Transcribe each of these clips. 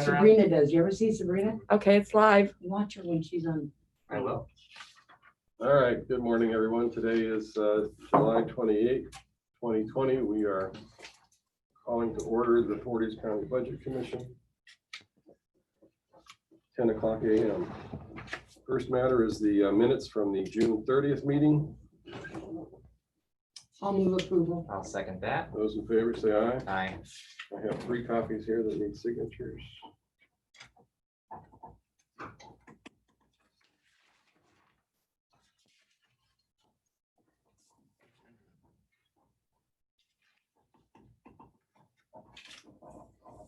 running around? Sabrina does. You ever see Sabrina? Okay, it's live. Watch her when she's on. I will. All right, good morning, everyone. Today is July 28th, 2020. We are calling to order the Portage County Budget Commission. 10 o'clock a.m. First matter is the minutes from the June 30th meeting. I'll move approval. I'll second that. Those in favor say aye. Aye. I have 3 copies here that need signatures.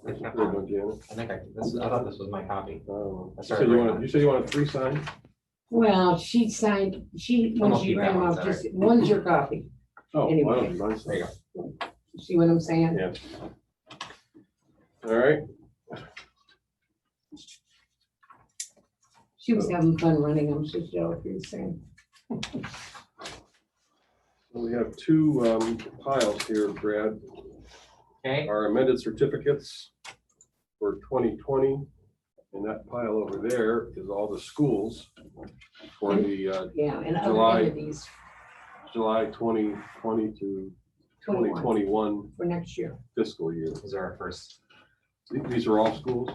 That's a good one, Janet. I thought this was my copy. You I said started you writing wanted, you said you wanted 3 signed? Well, she signed, I'm when gonna she keep ran that one, off, is that just, one's your copy. Oh, Anyway. wow, nice. There you go. See what I'm saying? Yeah. All right. She was having fun running them. She's the same. We have 2 piles here, Brad. Okay, Our amended certificates for 2020. And that pile over there is all the schools for the Yeah, and July. other entities July 2020 to 21 2021 for next year. fiscal year. these are our first, These are all schools?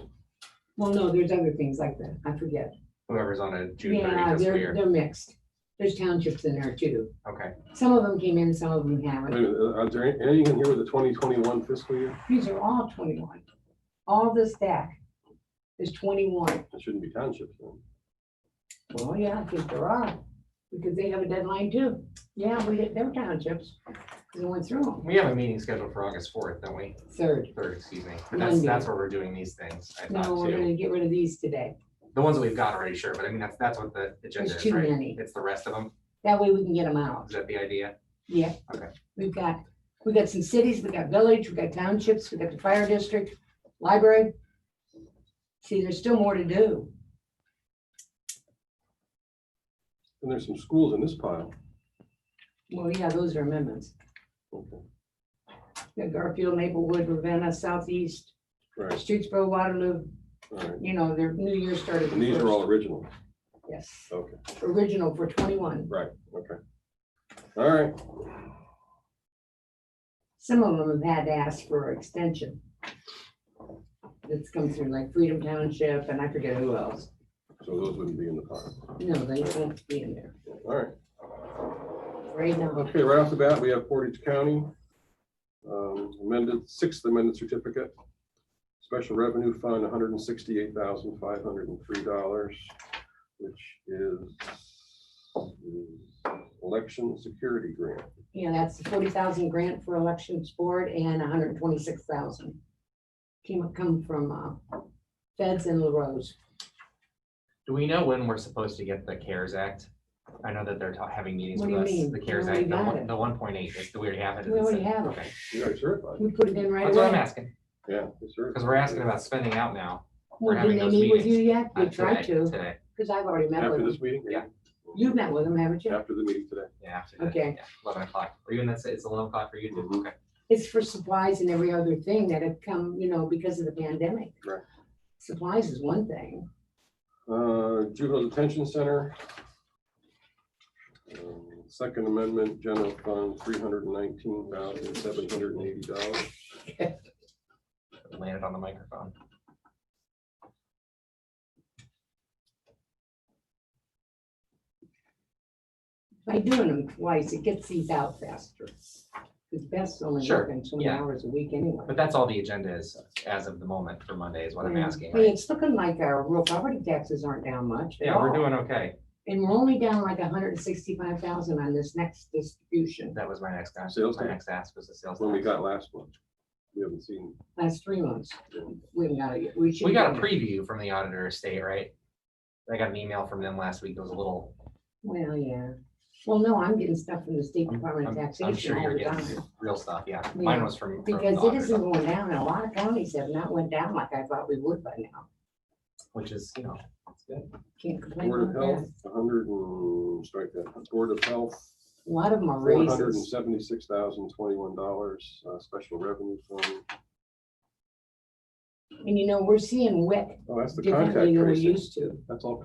Well, no, there's other things like that. I forget. whoever's on a June 30 Yeah, fiscal they're year. mixed. There's townships in there too. Okay, Some of them came in, some of them Wait a haven't. minute, are there anything in here with the 2021 fiscal year? These are all 21. All the stack is 21. It shouldn't be townships then. Well, yeah, I think there are, because they have a deadline too. Yeah, they're townships. We went through them. we have a meeting scheduled for August 4th, don't we? Third. 3rd, excuse me. Monday. That's where we're doing these things, I No, thought we're too. gonna get rid of these today. The ones that we've got already, sure, but I mean, that's what the agenda There's is, too right? many. It's the rest of them. That way we can get them out. Is that the idea? Yeah. Okay. We got some cities, we got village, we got townships, we got the fire district, library. See, there's still more to do. And there's some schools in this pile. Well, yeah, those are amendments. Okay, We got Garfield, Maplewood, Ravenna, Southeast, right, Streetsboro, Waterloo, all right. you know, their new year started. And these are all original. Yes, Okay, original for 21. right, okay. All right, Some of them have had to ask for extension. It's come through like Freedom Township and I forget who else. so those wouldn't be in the pile. No, they won't be in there All right. right now. Okay, right off the bat, we have Portage County. Amended, 6th amended certificate. Special Revenue Fund, $168,503, which is election security grant. Yeah, that's the 40,000 grant for elections board and 126,000. Come from feds and LaRose. Do we know when we're supposed to get the CARES Act? I know that they're having meetings What with do us. you mean? The CARES We already Act, got it. the 1.8, do we already have it? We already have it. Okay, You already certified. We put it in right that's what I'm away. asking, Yeah, it's certified. because we're asking about spending out now. Well, having didn't they those meet with you meetings. yet? They tried to, Today, because I've already met with After them. this meeting? Yeah. You've met with them, haven't you? After the meeting today. yeah, after Okay. yeah, 11 o'clock, or even it's 11 o'clock for you too, Mhm. okay. It's for supplies and every other thing that have come, you know, because of the pandemic. Right. Supplies is one thing. Juvenile Detention Center. Second Amendment, General Fund, $319,780. Landed on the microphone. By doing them twice, it gets these out faster. Because Beth's only Sure, working so many yeah. hours a week anyway. But that's all the agenda is as of the moment for Monday is what I'm Yeah. asking, Hey, right? it's looking like our real property taxes aren't down much. at Yeah, we're all. doing okay. And we're only down like 165,000 on this next distribution, That was my next ask. Sales My tax. next ask was the sales When we tax. got last month. We haven't seen. last 3 months. We haven't got it yet. We should. We got a get it. preview from the auditor of state, right? I got an email from them last week. It was a little, Well, yeah. Well, no, I'm getting stuff from the State Department of I'm Taxation sure all you're the getting time. real stuff, yeah. Yeah, Mine was from. Because the it isn't auditor's going down, and a lot of counties have not went down like I thought we would by now. office, Which is, you know, it's good. Can't complain Board of about Health, that. 100 and, strike that, Board of Health, A lot of them are raises. $476,021, Special Revenue Fund. And you know, we're seeing WIC Oh, that's the contact differently than we tracing. used to. That's all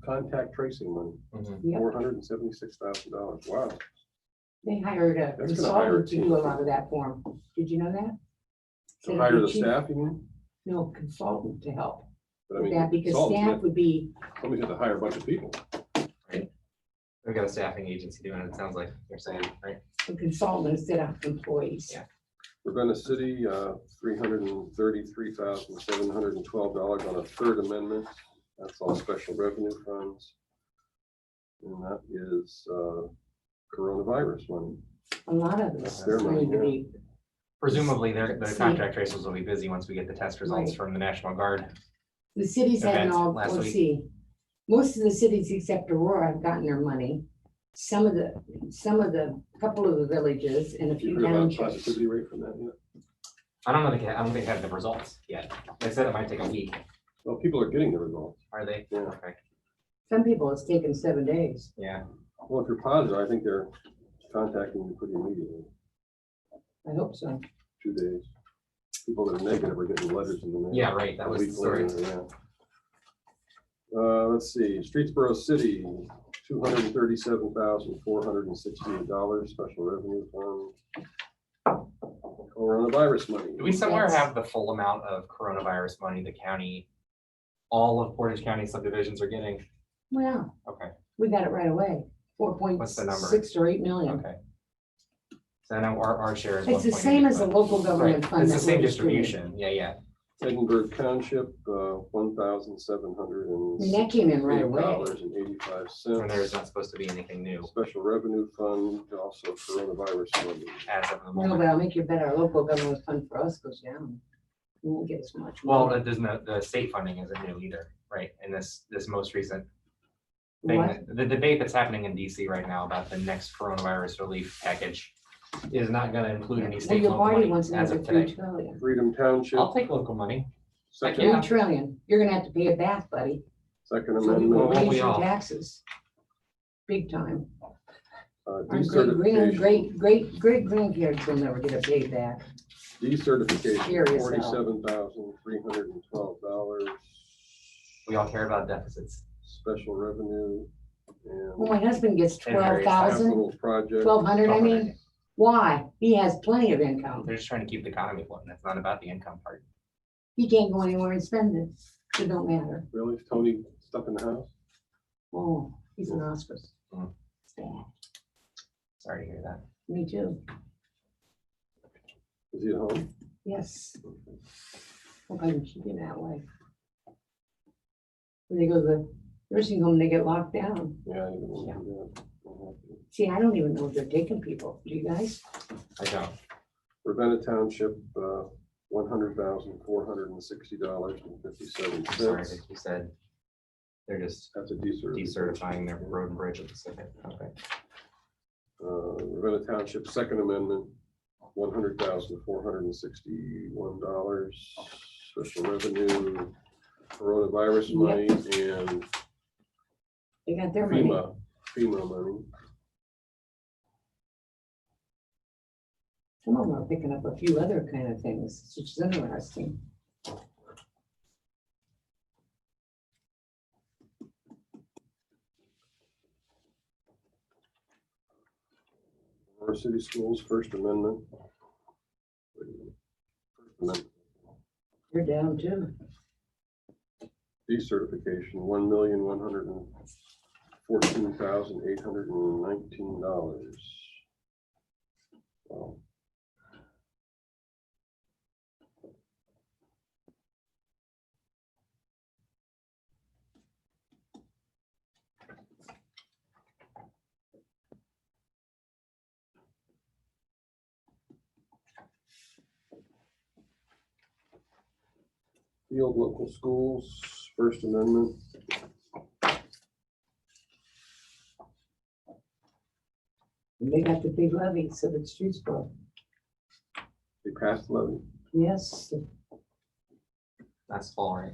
contact tracing money, Mhm. Yep. $476,000. Wow. They hired a That's gonna hire a consultant to team. do a lot of that for them. Did you know that? So Said it'd hire be the cheap. staff, you mean? No, consultant to help But I with mean, that, because consultants, staff would be, somebody's got to hire a bunch of people. We've got a staffing agency doing it, it sounds like you're saying, right? a consultant instead of employees. Yeah. Ravenna City, $333,712 on a third amendment. That's all special revenue funds. And that is coronavirus money. A lot of That's this their is money, going to yeah. be, Presumably, the See. contact tracers will be busy once we get the test results Right. from the National Guard. the cities haven't Event all, last let's week. see. Most of the cities except Aurora have gotten their money. Some of the, couple of the villages and a You few heard about the townships. positivity rate from that yet? I don't know, I don't think they have the results yet. They said it might take a week. Well, people are getting the results. Are they? Yeah. Okay, Some people it's taken 7 days. yeah. Well, if you're positive, I think they're contacting you pretty immediately, I hope so. 2 days. People that are negative are getting letters in the mail. Yeah, right, that a was the week story. later, yeah. Let's see, Streetsboro City, $237,468 special revenue fund. Coronavirus money. Do we somewhere Yes. have the full amount of coronavirus money the county, all of Portage County subdivisions are getting? Well, Okay, we got it right away. What's the number? 4.6 or 8 million. okay. So I know our share is. It's the 1.8, same as the but- local government Right, fund. it's the that same we're distributing. distribution, yeah. Edinburgh Township, I mean, $1,708.85. that came in right away. And there's not supposed to be anything new Special revenue fund, also coronavirus money. as of the No, moment. but I'll make you bet our local government fund for us goes down. We won't get as much. Well, money. it doesn't, the state funding isn't new either, right? In this most recent thing, What? the debate that's happening in DC right now about the next coronavirus relief package is not gonna include any Well, state your local party money wants as another of 3 today. trillion. Freedom Township, I'll take local money. second, Yeah. 3 trillion. You're gonna have to pay it back, buddy. second So we will amendment, Won't raise we your all? taxes. Big time. Our great decertification, grandkids will never get it paid back. decertification, Scary as hell. $47,312, We all care about deficits. special revenue, Well, and my husband gets And various 12,000, capital project. 1,200, I mean. Why? He has plenty of income. They're just trying to keep the economy floating. It's not about the income part. He can't go anywhere and spend it. It don't matter. Really, is Tony stuck in the house? Oh, he's in hospice. Mm. Sad. Sorry to hear that. Me too. Is he at home? Yes. Hope I can keep it that way. When they go to the nursing home, they get locked down. Yeah. he didn't do that. See, I don't even know if they're taking people. Do you guys? I don't. Ravenna Township, $100,460.57. Sorry that you said they're just That's a decertification. decertifying their road and bridge at the second. Okay. Ravenna Township, Second Amendment, $100,461. Special revenue, coronavirus money, and They got their money. FEMA money. Some of them are picking up a few other kind of things, which is interesting. Aurora City Schools, First Amendment. First Amendment. You're down too. Decertification, $1,114,819. Wow. Field local schools, First Amendment. And they got the big levy, so the streets broke. They passed levy. Yes, That's fall, right?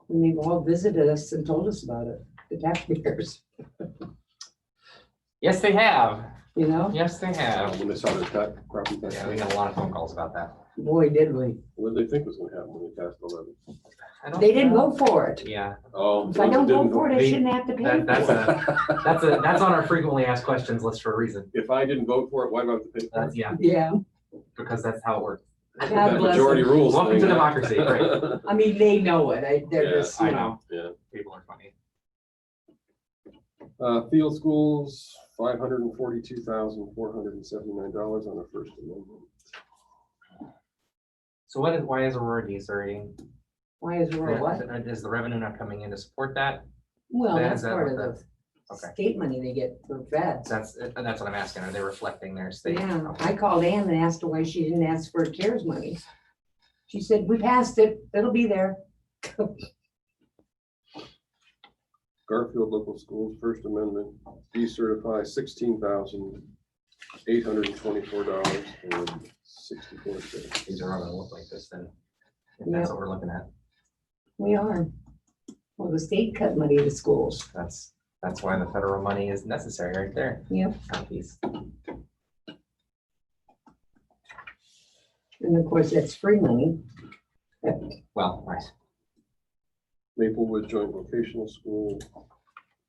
and they've all visited us and told us about it, the taxpayers, Yes, they have. you know? Yes, they have. When they saw the property tax. Yeah, we got a lot of phone calls about that. Boy, did we. What did they think was gonna happen when they passed the levy? I don't They didn't know. vote for it. Yeah, Oh. If I don't vote for it, I They- shouldn't have to pay that, that's for it. that's on our frequently asked questions list for a reason. If I didn't vote for it, why do I have to pay for That's, it? yeah, Yeah, because that's how it works. God That bless majority them. rules. Welcome to thing. democracy, right? I mean, they know it. They're Yeah, just, I you know. know. Yeah. People are funny. Field schools, $542,479 on the First Amendment. So why is Aurora decerting? Why is rural what? Is the revenue not coming in to support that? Well, That- that's is that part of what the okay. state money they get for feds. That's what I'm asking. Are they reflecting their state? Yeah, Okay. I called Ann and asked her why she didn't ask for CARES money. She said, we passed it. It'll be there. Garfield Local Schools, First Amendment, decertify $16,824.64. These are all gonna look like this then. If that's what we're looking at. We are. Well, the state cut money to schools. That's why the federal money is necessary right there. Yep. That piece. And of course, that's free money. Well, right. Maplewood Joint Vocational School,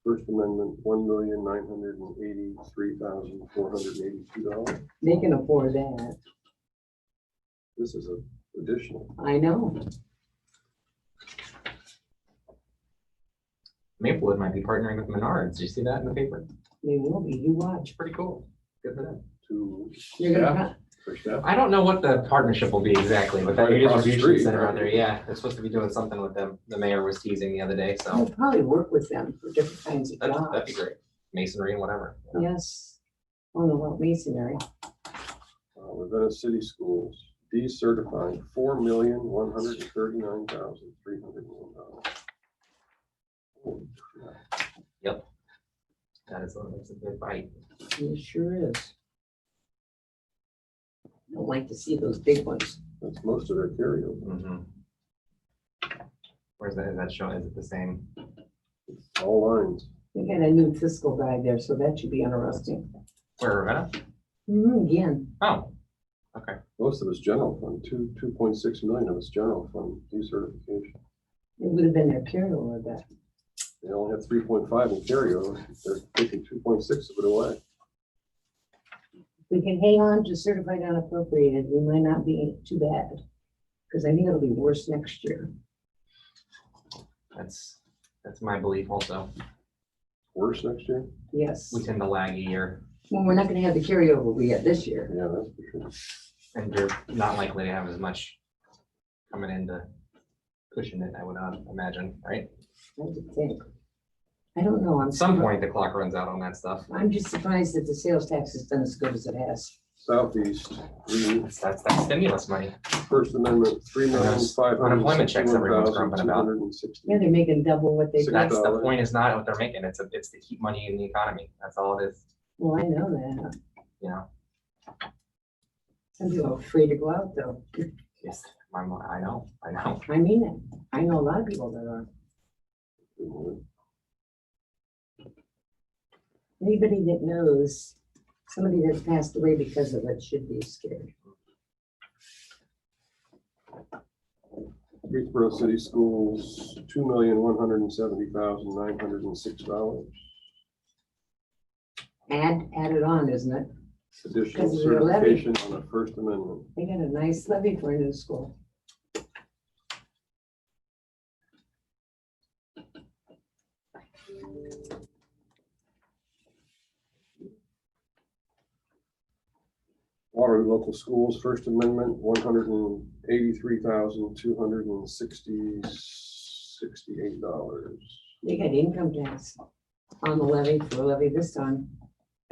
First Amendment, $1,983,482. They can afford that. This is additional. I know. Maplewood might be partnering with Menards. Did you see that in the paper? They will be. You watch. It's pretty cool. Good for them. To You're gonna, staff, for staff. I don't know what the partnership will be exactly, but that Right new across the distribution street, center out right? there, yeah, they're supposed to be doing something with them. The mayor was teasing the other day, I'll so probably work with them for different kinds of that'd be jobs. great. Masonry and whatever. you know. Yes. I don't know about masonry. Ravenna City Schools, decertifying $4,139,301. That's a good fight. It sure is. Don't like to see those big ones. That's most of their carryover. Mhm. Where's that? Is that showing? Is it the same? All lines. We got a new fiscal guy there, so that should be interesting. Where, Ravenna? Again, Oh, okay. Most of it's general fund, 2.6 million of it's general fund decertification. it would have been their carryover that. They only have 3.5 in carryover. They're taking 2.6 of it away. We can hang on to certified unappropriated. We might not be too bad. Because I think it'll be worse next year. That's my belief also. Worse next year? Yes. We tend to lag a year Well, we're not gonna have the carryover we had this year. Yeah, that's for sure. and you're not likely to have as much coming in to cushion it, I would imagine, right? I would think. I don't know. At some point, the clock runs out on that stuff. I'm just surprised that the sales tax has done as good as it has. Southeast, That's that stimulus money. First Amendment, Unemployment checks everyone's grumping about. $3,561,260. Yeah, they're making double what they So got. That's the $6. point is not what they're making. It's to keep money in the economy. That's all it is, Well, I know that. you know? Some people are afraid to go out though. Yes, I know. I mean it. I know a lot of people that are. Anybody that knows somebody that's passed away because of it should be scared. Greensboro City Schools, $2,170,906. Added on, isn't it? Additional Because of their levy. certification on the First Amendment. They got a nice levy for a new school. Waterloo Local Schools, First Amendment, $183,268. They got income tax on the levy for levy this time.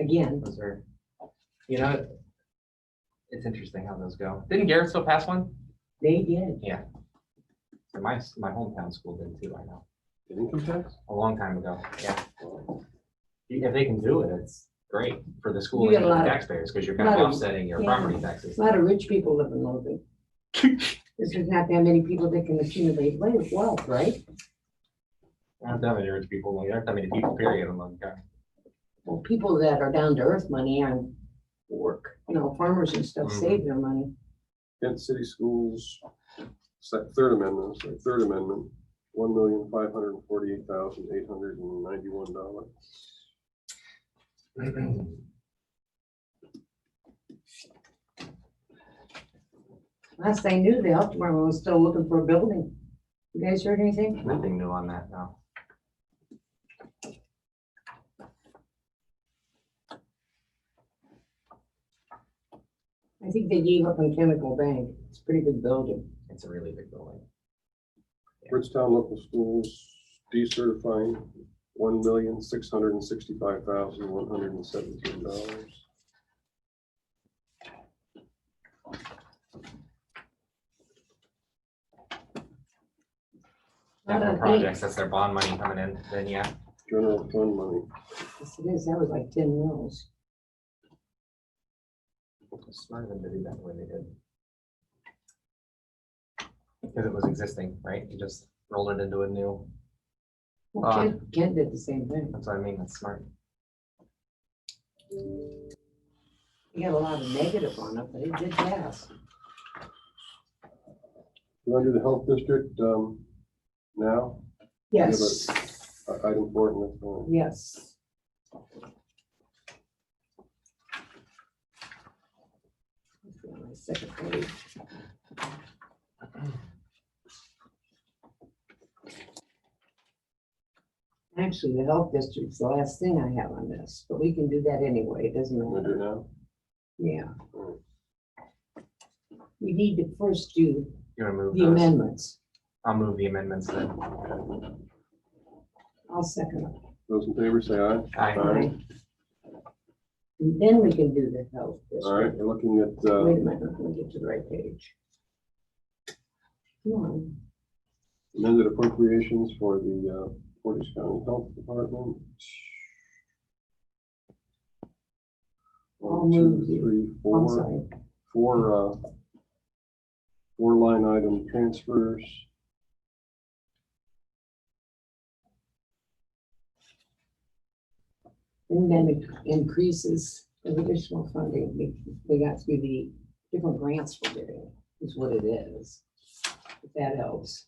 Again, Those are, you know, it's interesting how those go. Didn't Garrettsville pass one? they did. Yeah. And my hometown school did too, I know, Income tax? a long time ago. Yeah. If they can do it, it's great for the school You and get a the lot of- taxpayers, because you're kind of lot of- offsetting your yeah. property taxes. A lot of rich people live in Logan. There's not that many people that can accumulate wealth, right? There aren't that many rich people, there aren't that many people, period, in Logan County. Well, people that are down to earth money and work, farmers and stuff Mhm. save their money. Kent City Schools, third amendment, $1,548,891. Last I knew, the health department was still looking for a building. You guys heard anything? Nothing new on that now. I think they gave up on Chemical Bank. It's a pretty big building. It's a really big building. Bridgetown Local Schools decertifying $1,665,117. Capital projects, that's their bond money coming in, then yeah. General fund money. Yes, it is. That was like 10 mils. It's smart of them to do that the way they did. Because it was existing, right? You just rolled it into a new, Well, Kent did the same thing. that's what I mean, that's smart. He got a lot of negative on it, but it did pass. You want to do the health district now? Yes, Item 4 in this one. yes. On my second page. Actually, the health district's the last thing I have on this, but we can do that anyway. It doesn't Want to do it matter. now? Yeah. We need to first do You wanna move the those? amendments. I'll move the amendments then. I'll second it. Those in favor say aye. Aye. Aye. And then we can do the health All right, district. we're looking at Wait a minute, let me get to the right page. Come on. amended appropriations for the Portage County Health Department. I'll 1, 2, move you. 3, I'm 4, sorry. four line item transfers. And then it increases the additional funding. We got through the different grants we're getting, is what it is. If that helps.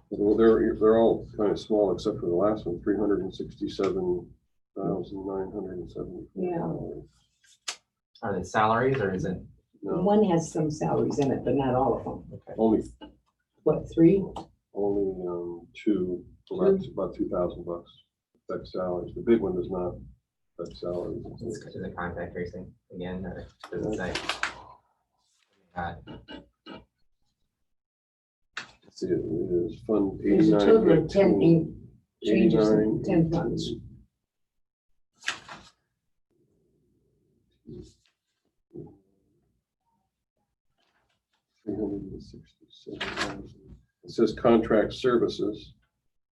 Well, they're all kind of small except for the last one, $367,970. Yeah. Are they salaries or is it? No, One has some salaries in it, but not all of them. Okay. only What, 3? two, for about $2,000. Affect salaries. The big one does not affect salaries. Is it contact tracing again, or does it say? Let's see, it is Fund There's a total of 10 89. changes in 10 funds. $367,000. It says contract services.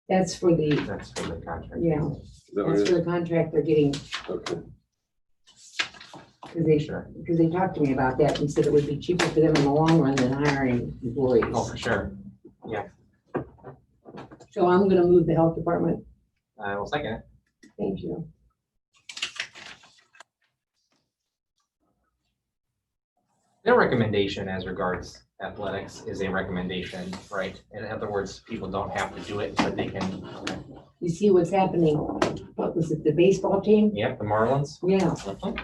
That's for the, That's for the contract. yeah, Is that what that's it for is? the contract they're getting, Okay. because they talked to me about that and said it would be cheaper for them in the long run than hiring employees. Oh, for sure. So I'm gonna move the health department. I will second it. Thank you. Their recommendation as regards athletics is a recommendation, right? In other words, people don't have to do it, but they can. You see what's happening? What was it, the baseball team? Yep, the Marlins. Yeah, Mhm.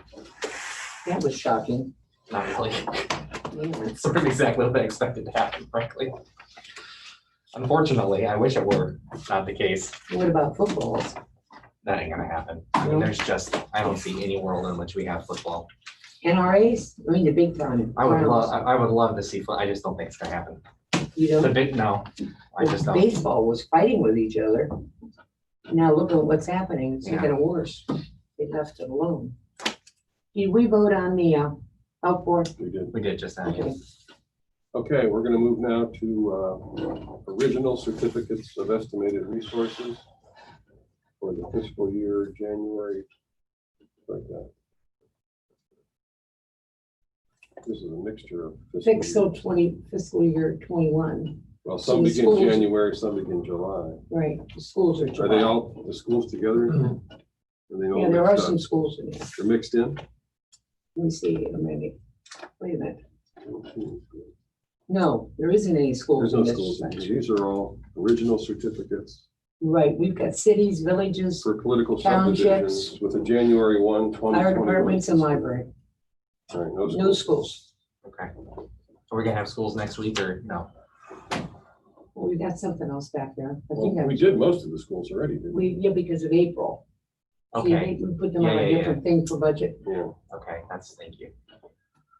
that was shocking. Not really. Yeah. It's sort of exactly what I expected to happen, frankly. Unfortunately, I wish it were not the case. What about footballs? That ain't gonna happen. I mean, No. there's just, I don't see any world in which we have football. NRAs? I mean, the big time. I would love to see, I just don't think it's gonna happen. You The know, big, no, I just don't. baseball was fighting with each other. Now look at what's happening. It's Yeah. getting worse. They left it alone. Did we vote on the health board? We did. We did just that. Okay. Okay, we're gonna move now to original certificates of estimated resources for the fiscal year January, like that. This is a mixture of. Fiscal year 21, Well, so some the begin schools- January, some begin July. right, the schools are. Are they all, the schools together? Are they all Yeah, there are mixed up? some schools in there. They're mixed in? Let me see, a minute. Wait a minute. No, there isn't any schools There's no in this schools. in here. section. These are all original certificates Right, we've got cities, villages, for political Townships, subdivisions with a January 1, 2021. fire departments and library. All right, No schools. Okay. Are we gonna have schools next week or no? Well, we got something else back there. I Well, think we did most of the schools already, didn't we? yeah, because of April. See, Okay, We put them on Yeah, a yeah, different thing for budget. Yeah. okay, thank you.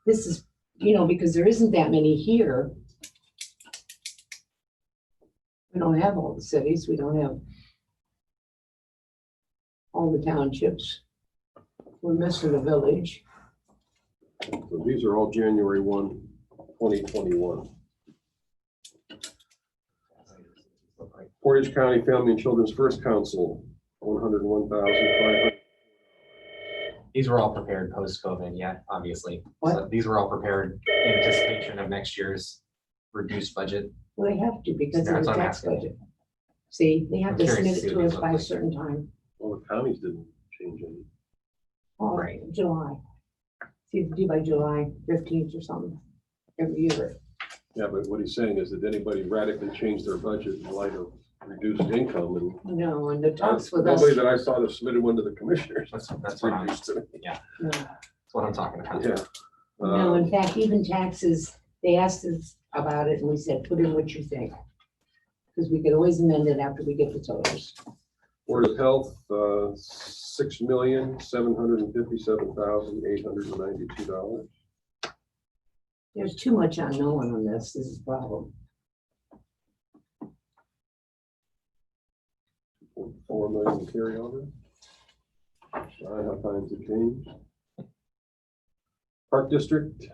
This is, because there isn't that many here. We don't have all the cities, we don't have all the townships. We're missing a village. So these are all January 1, 2021. Portage County Family and Children's First Council, 101,500. These were all prepared post-COVID, yeah, obviously. What? So these were all prepared in anticipation of next year's reduced budget. Well, they have to because of That's the what I'm tax asking. budget. See, they have I'm to curious submit to it see to what us these by a look like. certain time. Well, the counties didn't change any. Oh, Right. July. See, it's due by July 15th or something every year. Yeah, but what he's saying is that anybody radically changed their budget in light of reduced income, and No, and the talks with us. nobody that I saw that submitted one to the commissioners. That's what I'm, reduced it. No. that's what I'm talking about. Yeah. No, in Uh, fact, even taxes, they asked us about it and we said, put in what you think. Because we could always amend it after we get the totals. Board of Health, $6,757,892. There's too much unknown on this, is the problem. 4 million carryover. How times have changed. Park District,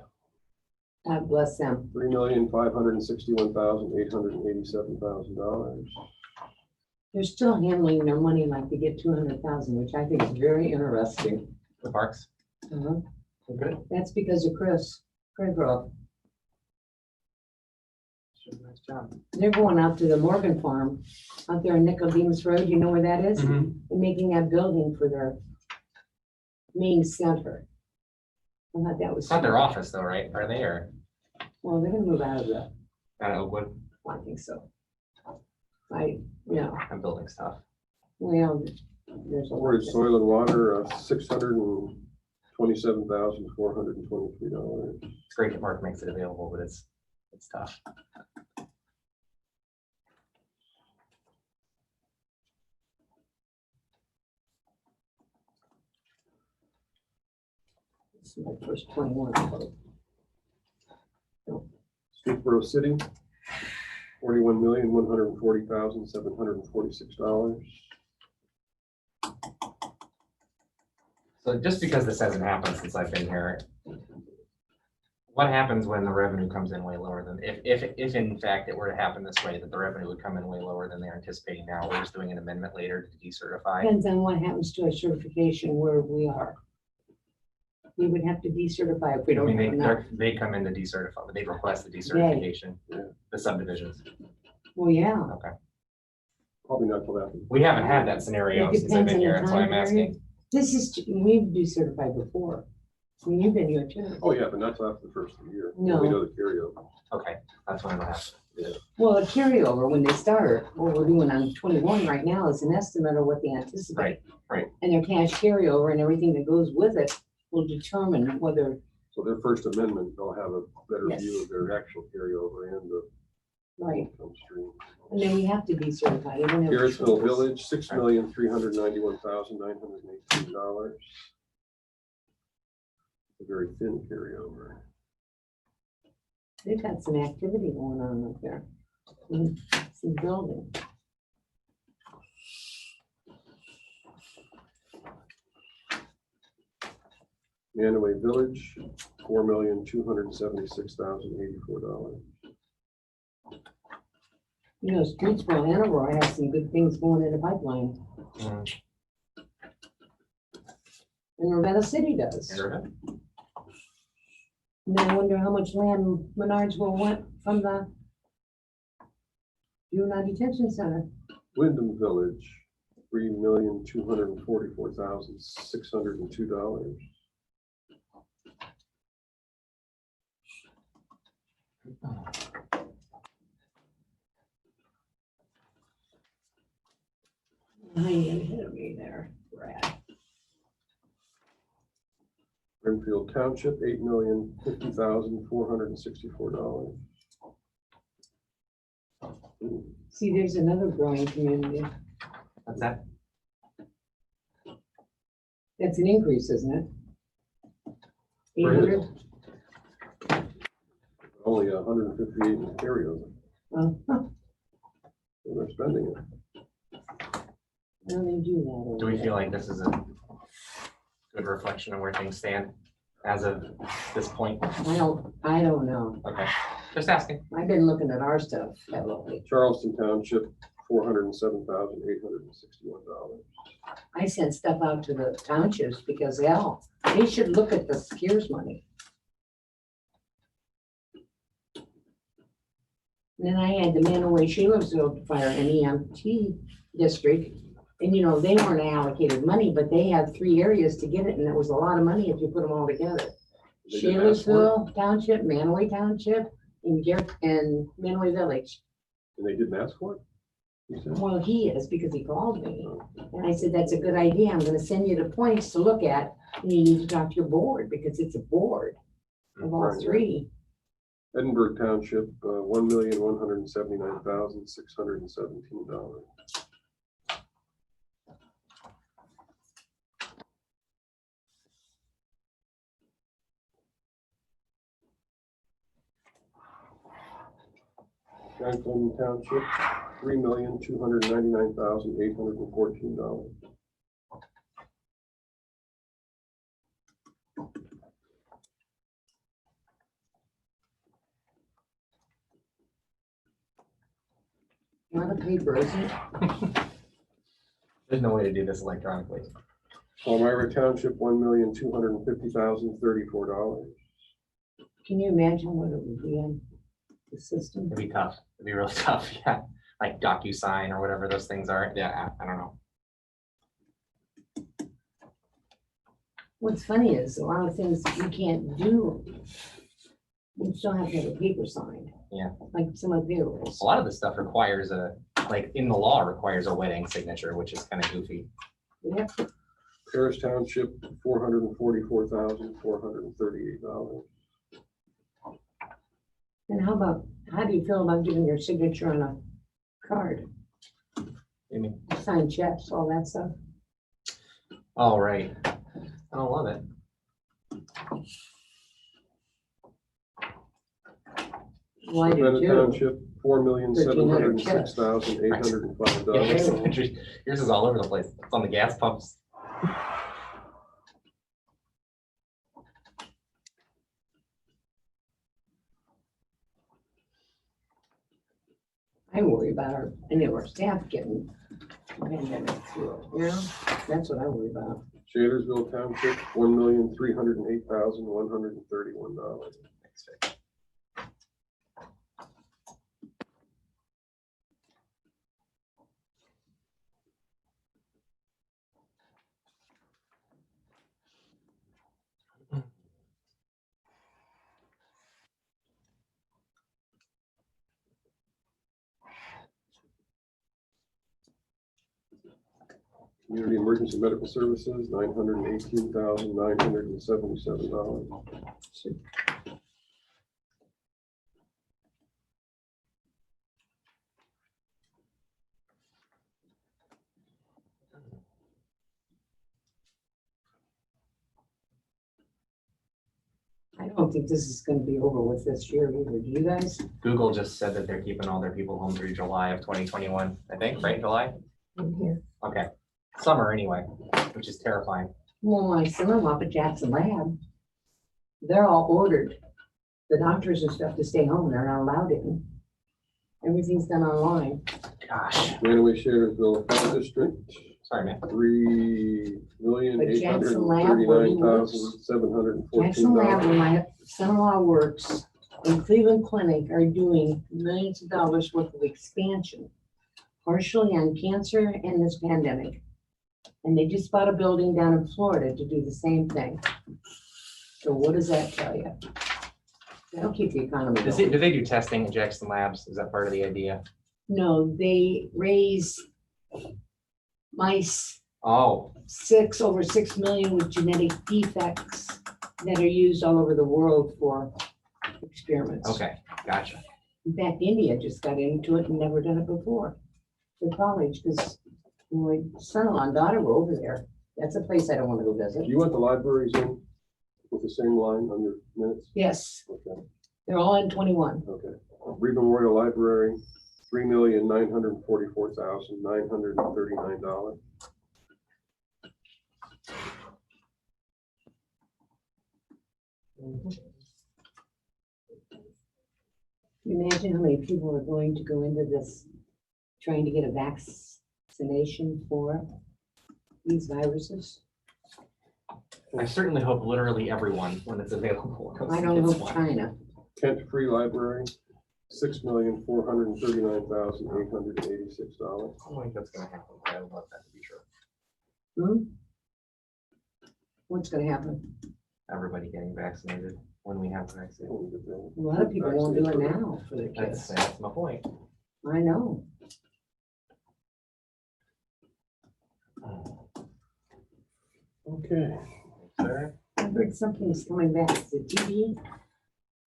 God bless them. $3,561,887,000. They're still handling their money like they get 200,000, which I think is very interesting. The parks, Uh-huh. good. That's because of Chris Craig. Nice job. They're going out to the Morgan Farm out there in Nicodemus Road. You know where that is? Mhm. They're making that building for their main center. I thought that was. It's not their office though, right? Are they or Well, they're gonna move out of the, out of Oakwood? I think so. I'm building stuff. Well, there's a lot. Board of Soil and Water, $627,423. It's great that Mark makes it available, but it's tough. This is my first 21. Streetsboro City, $41,140,746. So just because this hasn't happened since I've been here, what happens when the revenue comes in way lower than, if in fact it were to happen this way, that the revenue would come in way lower than they're anticipating now? We're just doing an amendment later to decertify. Depends on what happens to our certification where we are. We would have to decertify if we I don't mean, have enough. they come in to decertify, but they request the decertification, Yeah. the subdivisions. Well, yeah. Probably not till after. We haven't had that scenario It since I've been depends on here, the that's why I'm time period. asking. This is, we've decertified before. I mean, you've been here too. Oh, yeah, but not till after the first of the year. No. We know the carryover. Okay, that's when it'll happen. Well, a carryover, when they start, what we're doing on 21 right now is an estimate of what they anticipate. Right. And their cash carryover and everything that goes with it will determine whether, So their first amendment, they'll have a better Yes. view of their actual carryover and the right, income stream. and then we have to decertify. They don't have a Garrettsville choice. Village, $6,391,918. A very thin carryover. They've got some activity going on up there. Some building. Manaway Village, $4,276,084. Streetsboro, Hanover has some good things going in the pipeline. Mm. And Ravenna City does. Internet? And I wonder how much land Menards will want from the Juvenile Detention Center. Wyndham Village, $3,244,602. How you ahead of me there, Brad? Brimfield Township, $8,050,464. See, there's another growing community. What's that? That's an increase, isn't it? Where is it? 800? Only 158 in carryover. Oh, huh. So they're spending it. Why don't they do that over Do we there? feel like this is a good reflection of where things stand as of this point? I don't know. Okay, just asking. I've been looking at our stuff heavily. Charleston Township, $407,861. I sent stuff out to the townships because hell, they should look at the CARES money. And then I had the Manaway Shaler'sville Fire and EMT district. And you know, they weren't allocated money, but they had 3 areas to get it, and it was a lot of money if you put them all together. They didn't ask for it, Shaler'sville Township, Manaway Township, and Manaway Village. and they didn't ask for it? You said? Well, he is because he called me. And I said, that's a good idea. I'm gonna send you the points to look at. And you need to talk to your board because it's a board of all Right, yeah. 3. Edinburgh Township, $1,179,617. Franklin Township, $3,299,814. Not a paper, isn't it? There's no way to do this electronically. Palmyra Township, $1,250,034. Can you imagine what it would be in the system? It'd be tough. It'd be really tough. Yeah, like DocuSign or whatever those things are. Yeah, I don't know. What's funny is a lot of things you can't do. You still have to have a paper signed. Yeah. Like some of the rules. A lot of this stuff requires like in the law requires a wedding signature, which is kind of goofy. Yeah. Paris Township, $444,438. And how do you feel about giving your signature on a card? I mean, Sign checks, all that stuff? all right. I don't love it. Well, I do Savannah too. Township, $4,706,805. Yours is all over the place. It's on the gas pumps. I worry about any of our staff getting pandemic through it, you know? That's what I worry about. Shadersville Township, $1,308,131. Community Emergency Medical Services, $918,977. I don't think this is gonna be over with this year either, do you guys? Google just said that they're keeping all their people home through July of 2021, I think, right? July? In here. Okay. Summer anyway, which is terrifying. Well, my son-in-law at Jackson Lab, they're all ordered. The doctors and stuff to stay home, they're not allowed in. Everything's done online. Gosh, Manaway Shadersville Health District, sorry, man. $3,839,714. Jackson Lab, where my son-in-law works, and Cleveland Clinic are doing millions of dollars worth of expansion, partially on cancer and this pandemic. And they just bought a building down in Florida to do the same thing. So what does that tell you? That'll keep the economy Do going. they do testing at Jackson Labs? Is that part of the idea? No, they raise mice Oh, over 6 million with genetic defects that are used all over the world for experiments. okay, gotcha. In fact, India just got into it and never done it before for college, because my son-in-law and daughter were over there. That's a place I don't want to go visit. Do you want the libraries in with the same line on your minutes? Yes, Okay, they're all in 21. okay. Reed Memorial Library, $3,944,939. Imagine how many people are going to go into this trying to get a vaccination for these viruses. I certainly hope literally everyone, when it's available. I don't know gets one. China. Kent Free Library, $6,439,886. I don't think that's gonna happen, but I would love that to be true. Hmm? What's gonna happen? Everybody getting vaccinated when we have the vaccine. A lot of people won't do it now for their kids. That's my point. I know. Okay. Sir, I heard something's coming back. Is it TV?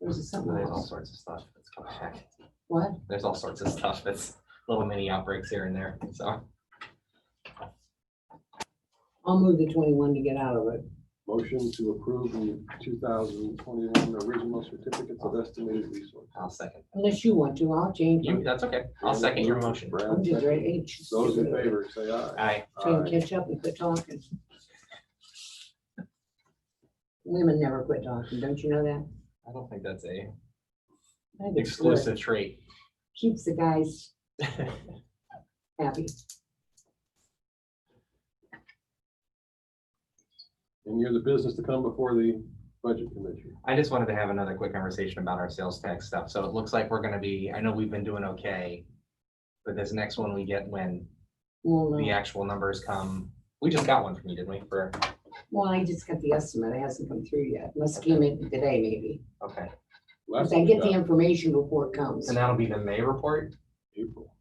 Or is it something there's all else? sorts of stuff that's going back. What? There's all sorts of stuff that's little mini outbreaks here and there, so. I'll move the 21 to get out of it. Motion to approve the 2021 original certificates of estimated resource. I'll second. Unless you want to, I'll change You, it. that's okay. I'll second your motion. Brad, I'm just second. ready. Those in favor, say aye. Aye. Trying to Aye. catch up and quit talking. Women never quit talking, don't you know that? I don't think that's a I think it's good. exclusive trait. Keeps the guys happy. And you're the business to come before the budget commission. I just wanted to have another quick conversation about our sales tax stuff. So it looks like we're gonna be, I know we've been doing okay. But this next one we get when Well, the no. actual numbers come, we just got one from you, didn't we? Well, I just got the estimate. It hasn't come through yet. Must came in today, maybe. Okay, Last Because I one we get the got information before it comes. and that'll be the May report? April.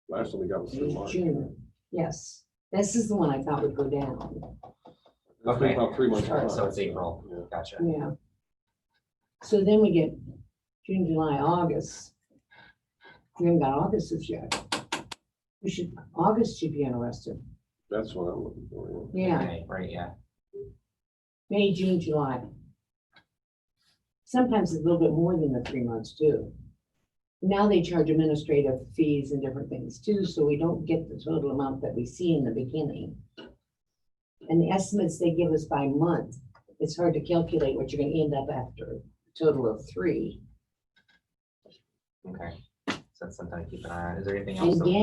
Last one we got was through March. June. Yes, this is the one I thought would go down. It's been Okay. about 3 months. All right, so behind, it's April. Yeah. Gotcha. Yeah. So then we get June, July, August. We haven't got August as yet. August should be interested. That's what I'm looking for, yeah. Yeah, Okay, right, yeah. May, June, July. Sometimes it's a little bit more than the 3 months too. Now they charge administrative fees and different things too, so we don't get the total amount that we see in the beginning. And the estimates they give us by month, it's hard to calculate what you're gonna end up after a total of 3. Okay. So that's something to keep an eye on. Is there anything else? And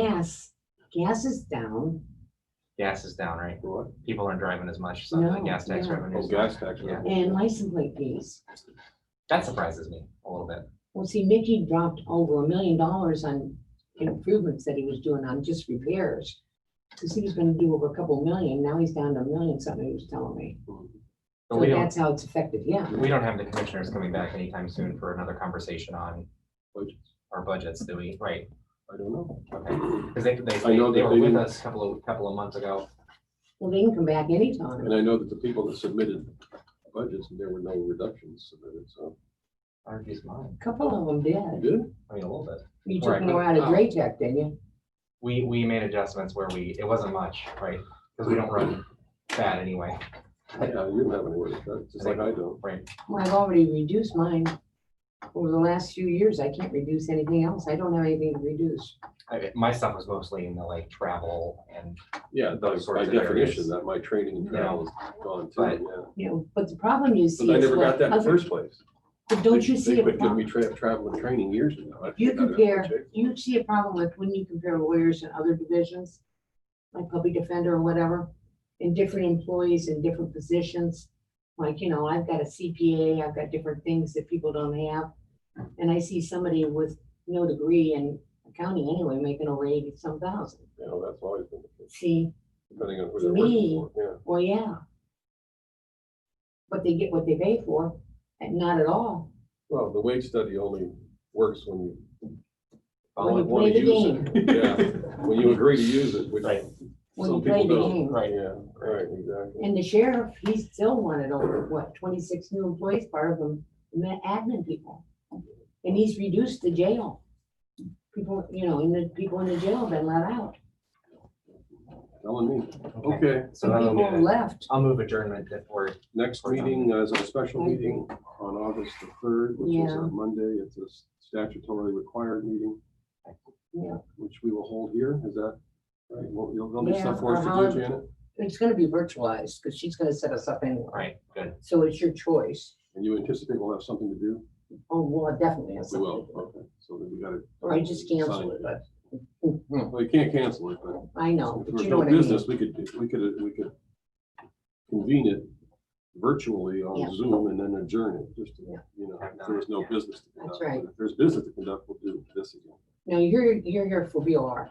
gas is down. Gas is down, right? For what? People aren't driving as much, so the No, gas tax yeah. revenue. Oh, gas tax. Yeah. And license plate fees. That surprises me a little bit. Well, see, Mickey dropped over $1 million on improvements that he was doing on just repairs. Because he was gonna do over a couple million, now he's down to $1 million something, he was telling me. But So we don't, that's how it's affected him. we don't have the commissioners coming back anytime soon for another conversation on Budgets. our budgets, do we? Right, I don't know. okay. Because they I know they that were they with didn't- us a couple of months ago. Well, they can come back anytime. And I know that the people that submitted budgets, there were no reductions submitted, so. RG's mine. A couple of them did. Good. I mean, a little bit. You Right, took more but- out of oh. Dray Tech, didn't you? We made adjustments where it wasn't much, right? Because we don't run bad anyway, Yeah, you don't have anywhere to cut, just like I don't. right? Well, I've already reduced mine. Over the last few years, I can't reduce anything else. I don't have anything to reduce. My stuff was mostly in the like travel and Yeah, Those sorts by of definition, areas. that my training and travel is gone too, But- yeah. You know, but the problem you see But I is never got what that in the other, first place. but don't you They see a quit giving me problem? travel and training years ago. I You got it in my compare, check. you see a problem with when you compare lawyers in other divisions, like public defender or whatever, and different employees in different positions. Like, you know, I've got a CPA, I've got different things that people don't have. And I see somebody with no degree in accounting anyway, making over 80-some thousand. You know, that's always been the case, See, depending on who To they're working me- for, yeah. well, yeah. But they get what they pay for, and not at all. Well, the wage study only works when you When you want play to the use game, it. Yeah, when you agree to use it, which Right. when you some play people the don't. game. Right. Yeah, right, exactly. And the sheriff, he still wanted over, what, 26 new employees, part of them, admin people. And he's reduced the jail. People, people in the jail have been let out. Telling me. Okay, Okay, so that'll People move it. left. I'll move adjournment if we're, next meeting is a special meeting on August the 3rd, which is Yeah. a Monday. It's a statutorily required meeting, Yeah, which we will hold here. Is that right? Well, there'll be Yeah, stuff for us or to do, Janet, it's gonna be virtualized, because she's gonna set us up anyway. right, good. So it's your choice. and you anticipate we'll have something to do? Oh, well, it definitely has We something will, to do. okay. So then we got to. Or I just cancel it, but. Well, you can't cancel it, but I know, if but there's you know no what I mean. business, we could convene it virtually Yeah. on Zoom and then adjourn it, just to, Yeah. if there was no Yeah. business to That's conduct. right. But if there's business to conduct, we'll do this again. No, you're here for BOR.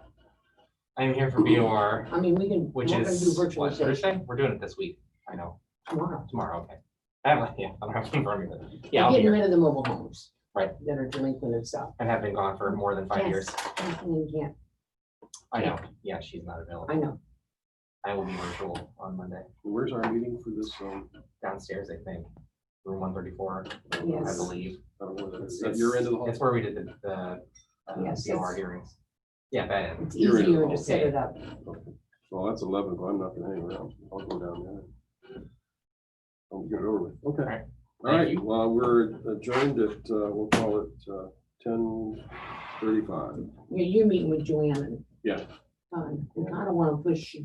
I am here for BOR, I mean, we can, we're which gonna do is, what, virtualization Thursday? We're doing it this week. I know, tomorrow. tomorrow, okay. I don't have it in front of me, but yeah, We're I'll be getting here. rid of the mobile homes. Right. That are delinquent and stuff. And have been gone for more than 5 years. You can't, I know, yeah, she's not available. I know. I will be virtual on Monday, And where's our meeting for this? downstairs, I think, room 134, I Yes. believe. I don't know whether It's is that your end of the hall? It's where we did Yes, BOR it's- hearings. Yeah, that, It's You're in easier it. to set it up. Okay. Well, that's 11, but I'm not gonna hang around. I'll go down there. I'll get it over with. Okay. Alright. All Thank right, you. well, we're adjourned at, we'll call it 10:35. You're meeting with Joanne and. Yeah. I don't wanna push